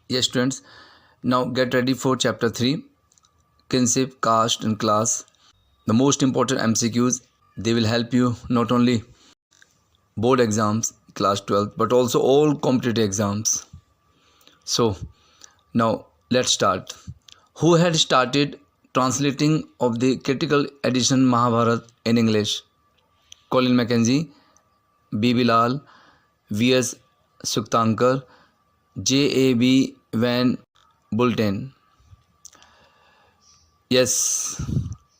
Yes, students. Now get ready for chapter 3, kinship, caste and class. The most important MCQs. They will help you not only board exams, class 12th, but also all competitive exams. So now let's start. Who had started translating of the critical edition Mahabharat in English? Colin Mackenzie, B.B. Lal, V.S. Suktankar, J.A.B. Van Bulten. Yes,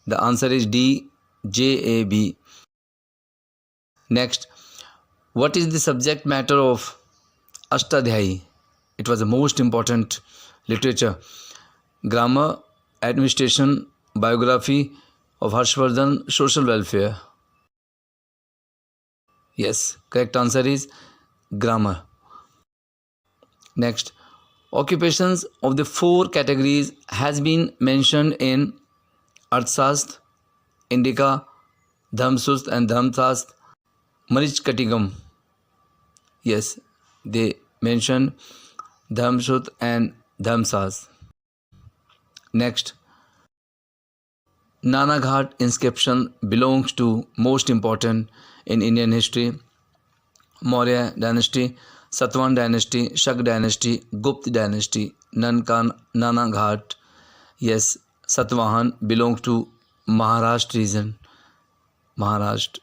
the answer is D, J.A.B. Next, what is the subject matter of Ashtadhyayi? It was the most important literature. Grammar, administration, biography of Harshvardhan, social welfare. Yes, correct answer is grammar. Next, occupations of the 4 categories has been mentioned in Arthashastra, Indica, Dhamsust and Dhamsast, Manichkatigam. Yes, they mention Dhamsut and Dhamsas. Next, Nana Ghat inscription belongs to most important in Indian history. Maurya dynasty, Satavahan dynasty, Shak dynasty, Gupta dynasty, Nana Ghat. Yes, Satavahan belongs to Maharashtra region. Maharashtra.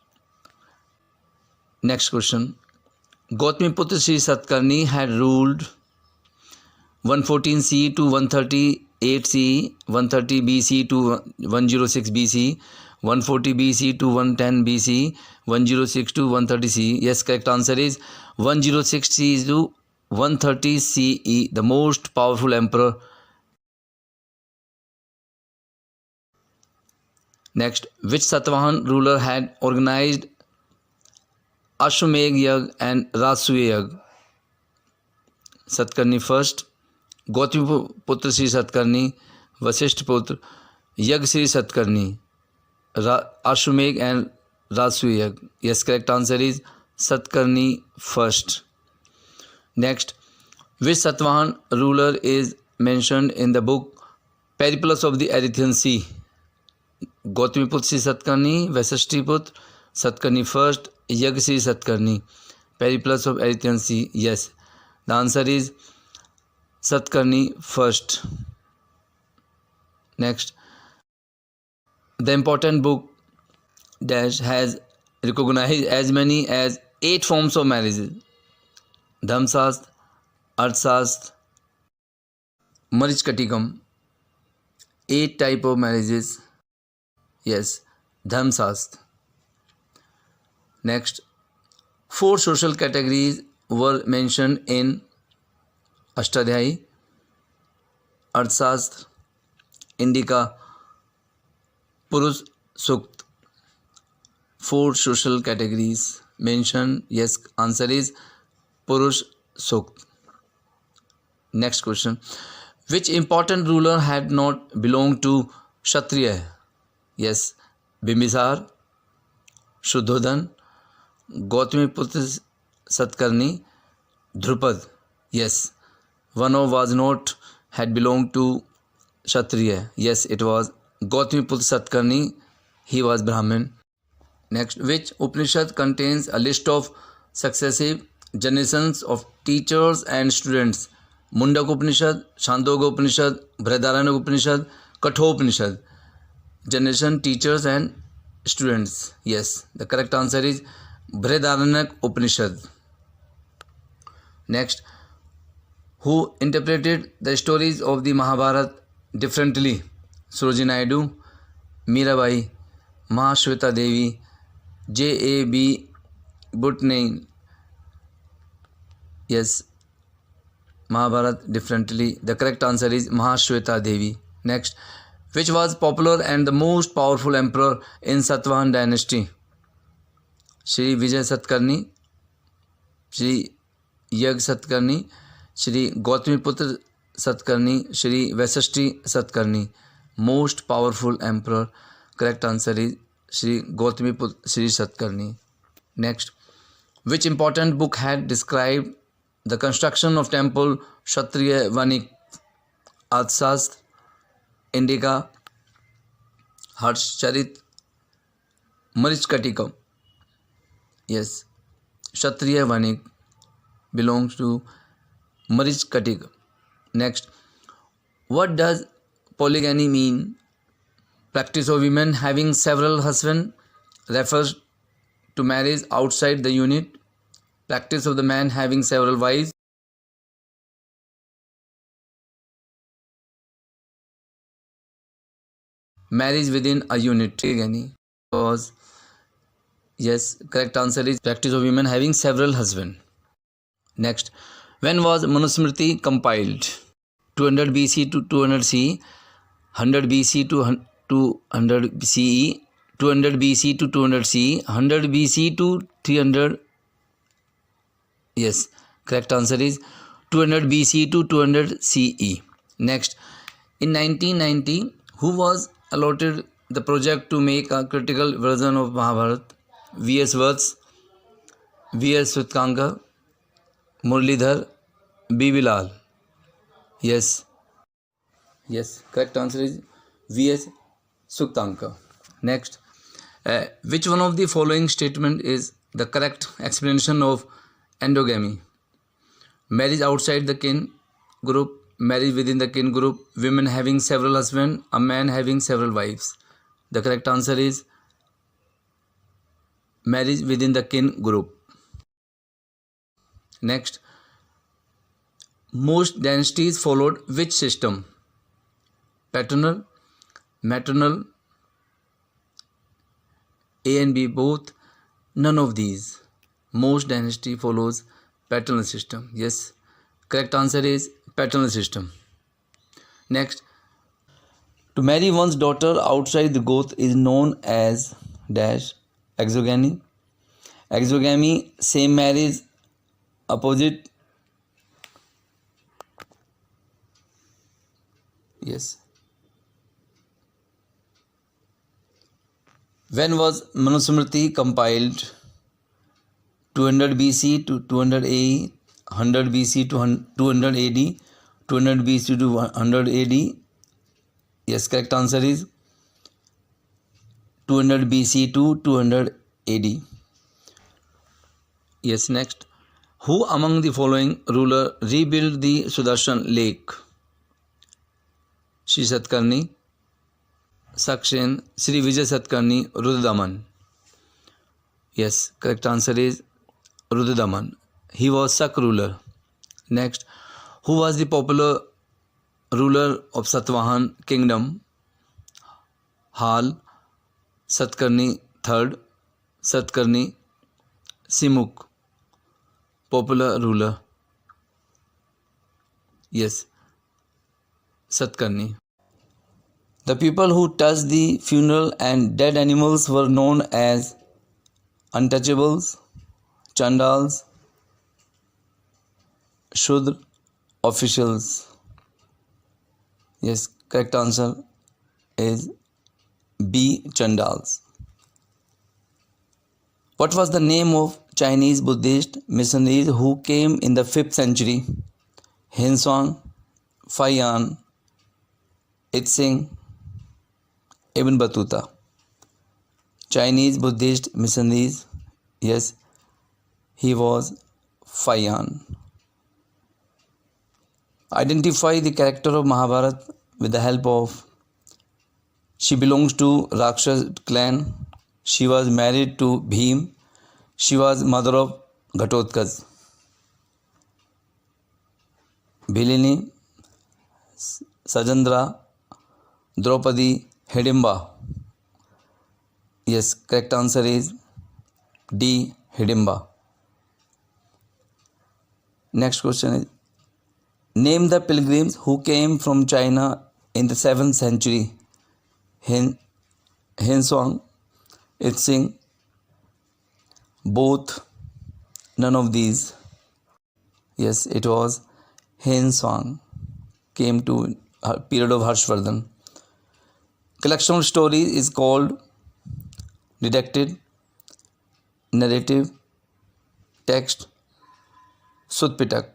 Next question. Gautamiputra Sri Satkarni had ruled 114 CE to 138 CE, 130 BC to 106 BC, 140 BC to 110 BC, 106 to 130 CE. Yes, correct answer is 106 CE to 130 CE, the most powerful emperor. Next, which Satavahan ruler had organized Ashwamedh Yagya and Rajasuya Yagya? Satkarni first, Gautamiputra Sri Satkarni, Vasishtha Putra, Yagya Sri Satkarni, Ashwamedh and Rajasuya Yagya. Yes, correct answer is Satkarni first. Next, which Satavahan ruler is mentioned in the book Periplus of the Erythraean Sea? Gautamiputra Sri Satkarni, Vasishtha Satkarni first, Yagya Sri Satkarni, Periplus of Erythraean Sea. Yes, the answer is Satkarni first. Next, the important book dash has recognized as many as 8 forms of marriages. Dhamsast, Arthashastra, Manichkatigam. 8 type of marriages. Yes, Dhamsast. Next, 4 social categories were mentioned in Ashtadhyayi, Arthashastra, Indica, Purush Sukt. 4 social categories mentioned. Yes, answer is Purush Sukt. Next question. Which important ruler had not belonged to Kshatriya? Yes, Bimbisar, Shuddhodhan, Gautamiputra Satkarni, Drupad. Yes, one of was not had belonged to Kshatriya. Yes, it was Gautamiputra Satkarni. He was Brahmin. Next, which Upanishad contains a list of successive generations of teachers and students? Mundak Upanishad, Chandogya Upanishad, Brihadaranyaka Upanishad, Kathopanishad. Generation, teachers and students. Yes, the correct answer is Brihadaranyaka Upanishad. Next, who interpreted the stories of the Mahabharata differently? Sarojini Naidu, Mirabai, Mahashweta Devi, J.A.B. Butne. Yes, Mahabharata differently. The correct answer is Mahashweta Devi. Next, which was popular and the most powerful emperor in Satavahan dynasty? Shri Vijay Satkarni, Shri Yagya Satkarni, Shri Gautamiputra Satkarni, Shri Vasishtha Satkarni. Most powerful emperor. Correct answer is Shri Gautamiputra Sri Satkarni. Next, which important book had described The construction of temple Kshatriya Vanik Adsast Indica Harshcharit Marichkatikam. Yes, Kshatriya Vanik belongs to Marichkatikam. Next, what does polygamy mean? Practice of women having several husbands refers to marriage outside the unit. Practice of the man having several wives. Marriage within a unit. Polygamy was, yes, correct answer is practice of women having several husbands. Next, when was Manusmriti compiled? 200 BC to 200 CE, 100 BC to 200 CE, 200 BC to 200 CE, 100 BC to 300. Yes, correct answer is 200 BC to 200 CE. Next, in 1990, who was allotted the project to make a critical version of Mahabharata? V.S. Vats, V.S. Sutkankar, Murlidhar, B. Bilal. Yes, correct answer is V.S. Suktankar. Next, which one of the following statement is the correct explanation of endogamy? Marriage outside the kin group, marriage within the kin group, women having several husbands, a man having several wives. The correct answer is marriage within the kin group. Next, most dynasties followed which system? Paternal, maternal, A and B both, none of these. Most dynasty follows paternal system. Yes, correct answer is paternal system. Next, to marry one's daughter outside the Goth is known as dash exogamy. Exogamy, same marriage, opposite. Yes. When was Manusmriti compiled? 200 BC to 200 AE, 100 BC to 200 AD, 200 BC to 100 AD. Yes, correct answer is 200 BC to 200 AD. Yes, next. Who among the following ruler rebuilt the Sudarshan Lake? Sri Satkarni, Saksen, Sri Vijay Satkarni, Rudradaman. Yes, correct answer is Rudradaman. He was Sak ruler. Next, who was the popular ruler of Satvahan kingdom? Hal, Satkarni III, Satkarni, Simuk. Popular ruler. Yes, Satkarni. The people who touched the funeral and dead animals were known as untouchables, Chandals, Shudra, officials. Yes, correct answer is B. Chandals. What was the name of Chinese Buddhist missionaries who came in the 5th century? Hinsong, Faiyan, Itzing, Ibn Battuta. Chinese Buddhist missionaries, yes, he was Faiyan. Identify the character of Mahabharata with the help of. She belongs to Rakshas clan. She was married to Bhim. She was mother of Ghatotkacha. Bhilini, Sajandra, Draupadi, Hidimba. Yes, correct answer is D. Hidimba. Next question is, name the pilgrims who came from China in the 7th century. Hinsong, Itzing, both, none of these. Yes, it was Hinsong. Came to a period of Harshvardhan. Collection of stories is called didactic, narrative, text, Sutpitak.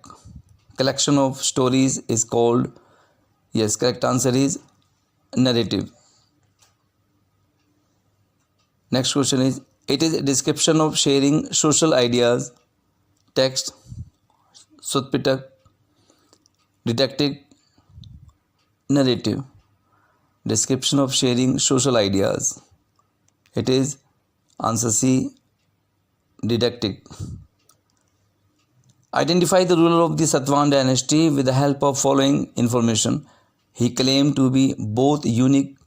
Collection of stories is called, yes, correct answer is narrative. Next question is, it is a description of sharing social ideas. Text, Sutpitak. Didactic, narrative. Description of sharing social ideas. It is answer C, didactic. Identify the ruler of the Satvan dynasty with the help of following information. He claimed to be both unique.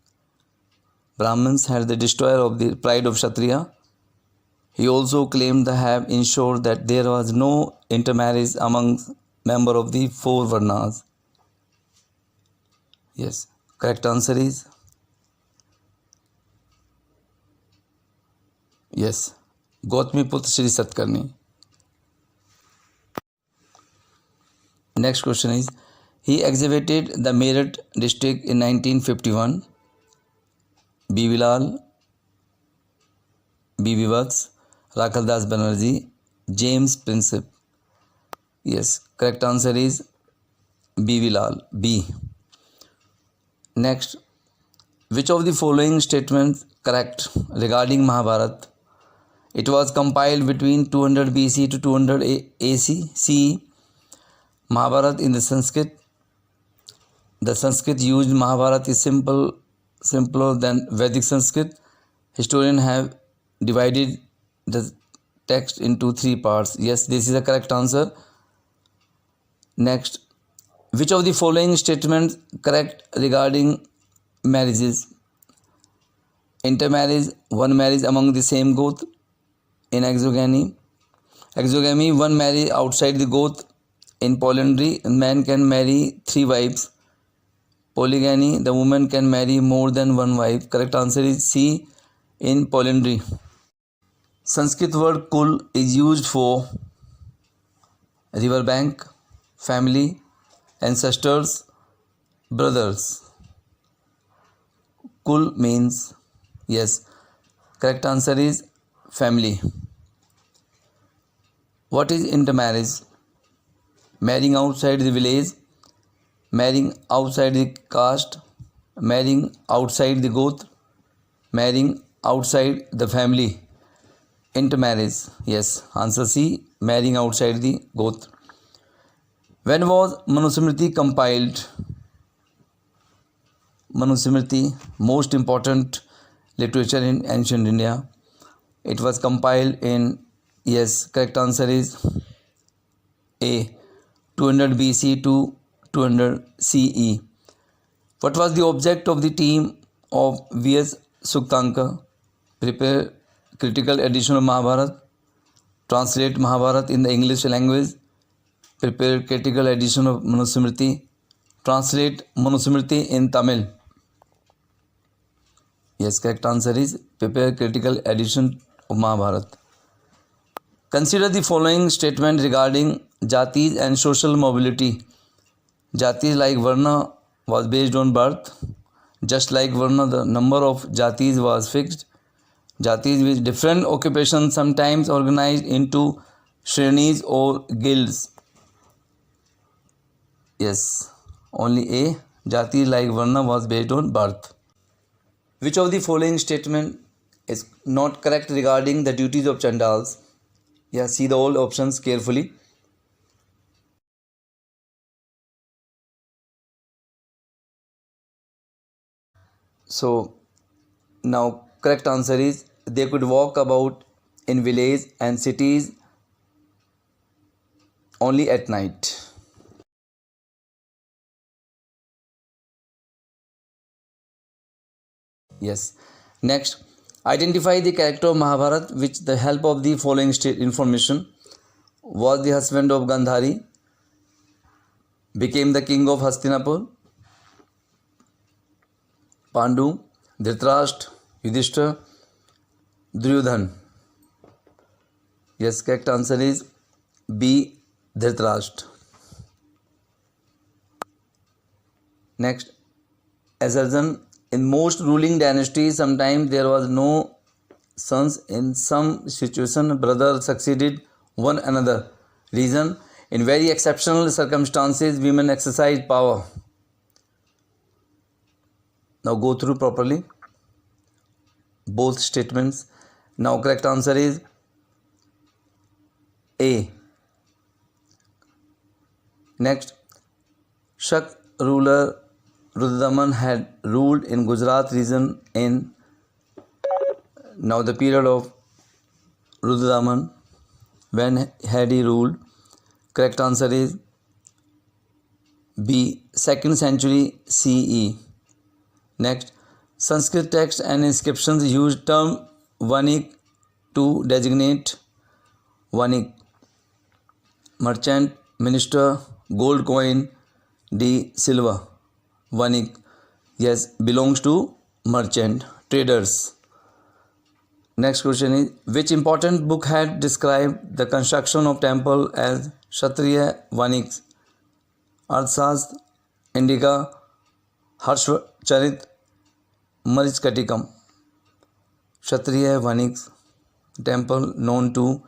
Brahmins had the destroyer of the pride of Kshatriya. He also claimed to have ensured that there was no intermarriage among members of the four Varnas. Yes, correct answer is yes, Gautamiputra Shri Satkarni. Next question is, he exhibited the Meerut district in 1951. B. Bilal, B. Vivaks, Rakhaldas Banerjee, James Princip. Yes, correct answer is B. Bilal, B. Next, which of the following statements correct regarding Mahabharata? It was compiled between 200 BC to 200 AC CE. Mahabharata in the Sanskrit. The Sanskrit used Mahabharata is simpler than Vedic Sanskrit. Historians have divided the text into three parts. Yes, this is the correct answer. Next, which of the following statements correct regarding marriages? Intermarriage, one marriage among the same goth. In exogamy, one marriage outside the goth. In polyandry, a man can marry 3 wives. Polygamy, the woman can marry more than one wife. Correct answer is C, in polyandry. Sanskrit word kul is used for riverbank, family, ancestors, brothers. Kul means, yes, correct answer is family. What is intermarriage? Marrying outside the village, marrying outside the caste, marrying outside the goth, marrying outside the family. Intermarriage, yes, answer C, marrying outside the goth. When was Manusmriti compiled? Manusmriti, most important literature in ancient India. It was compiled in, yes, correct answer is A, 200 BC to 200 CE. What was the object of the team of V.S. Suktanka? Prepare critical edition of Mahabharata. Translate Mahabharata in the English language. Prepare critical edition of Manusmriti. Translate Manusmriti in Tamil. Yes, correct answer is prepare critical edition of Mahabharata. Consider the following statement regarding jatis and social mobility. Jatis like Varna was based on birth. Just like Varna, the number of jatis was fixed. Jatis with different occupations sometimes organized into shrenis or guilds. Yes, only A. Jati like Varna was based on birth. Which of the following statement is not correct regarding the duties of Chandals? Yeah, see the all options carefully. So now correct answer is they could walk about in village and cities only at night. Yes. Next, identify the character of Mahabharata with the help of the following information. Was the husband of Gandhari, became the king of Hastinapur, Pandu, Dhritarashtra, Yudhishthira, Duryodhan. Yes, correct answer is B, Dhritarashtra. Next, assertion. In most ruling dynasties, sometimes there was no sons. In some situation, brothers succeeded one another. Reason, In very exceptional circumstances, women exercise power. Now go through properly both statements. Now correct answer is A. Next, Shak ruler Rudradaman had ruled in Gujarat region in. Now the period of Rudradaman, when had he ruled? Correct answer is B. 2nd century CE. Next, Sanskrit texts and inscriptions use term Vanik to designate Vanik, merchant, minister, gold coin, D. silver. Vanik, yes, belongs to merchant, traders. Next question is, which important book had described the construction of temple as Kshatriya Vaniks? Arthashastra, Indica, Harshcharit, Marichkatikam. Kshatriya Vaniks temple known to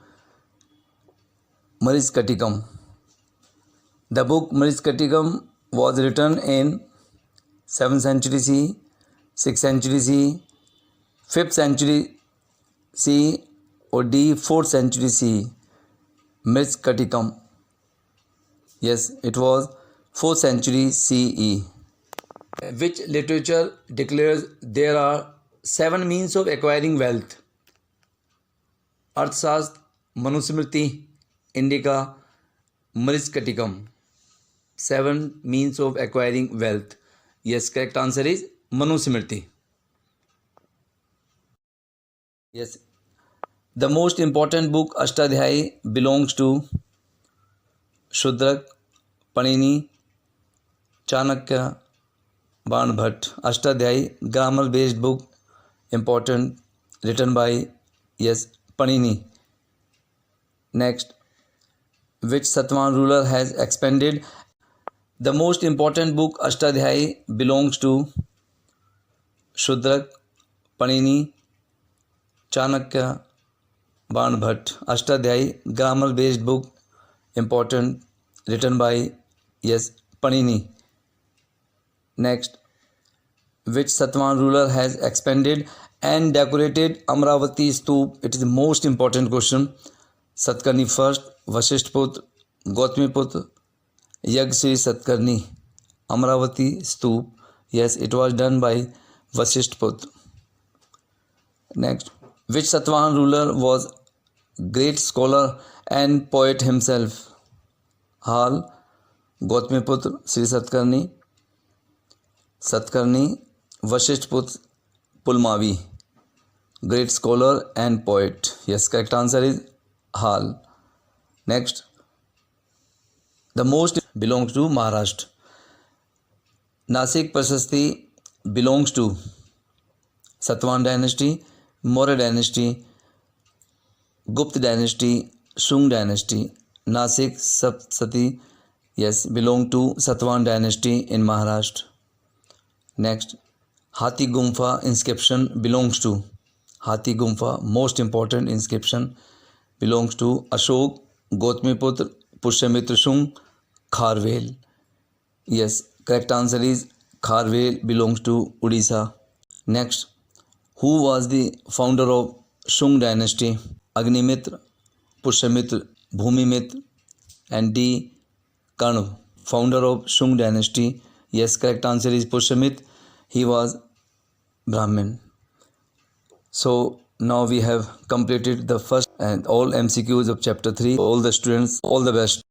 Marichkatikam. The book Marichkatikam was written in 7th century CE, 6th century CE, 5th century CE or D. 4th century CE. Marichkatikam. Yes, it was 4th century CE. Which literature declares there are 7 means of acquiring wealth? Arthashastra, Manusmriti, Indica, Marichkatikam. 7 means of acquiring wealth. Yes, correct answer is Manusmriti. Yes, the most important book Ashtadhyayi belongs to Shudrak, Panini, Chanakya, Banbhat. Ashtadhyayi, grammar based book, important, written by, yes, Panini. Next, which Satwan ruler has expanded? The most important book Ashtadhyayi belongs to Shudrak, Panini, Chanakya, Banbhat. Ashtadhyayi, grammar based book, important, written by, yes, Panini. Next, which Satwan ruler has expanded and decorated Amravati Stoop? It is the most important question. Satkarni first, Vasishthaputra, Gautamiputra, Yagsri Satkarni, Amravati Stoop. Yes, it was done by Vasishthaputra. Next, which Satwan ruler was great scholar and poet himself? Hal, Gautamiputra, Sri Satkarni, Vasishthaputra, Pulmavi, great scholar and poet. Yes, correct answer is Hal. Next, the most belongs to Maharashtra. Nasik Prashasti belongs to Satwan dynasty, Maurya dynasty, Gupta dynasty, Shung dynasty. Nasik Sapsati, yes, belong to Satwan dynasty in Maharashtra. Next, Hathi Gumfa inscription belongs to Hathi Gumfa, most important inscription, belongs to Ashok, Gautamiputra, Pushyamitra Shung, Kharvel. Yes, correct answer is Kharvel, belongs to Odisha. Next, who was the founder of Shung dynasty? Agnimitra, Pushyamitra, Bhumimitra, and D. Karna, founder of Shung dynasty. Yes, correct answer is Pushyamitra. He was Brahmin. So now we have completed the first and all MCQs of chapter 3. All the students, all the best.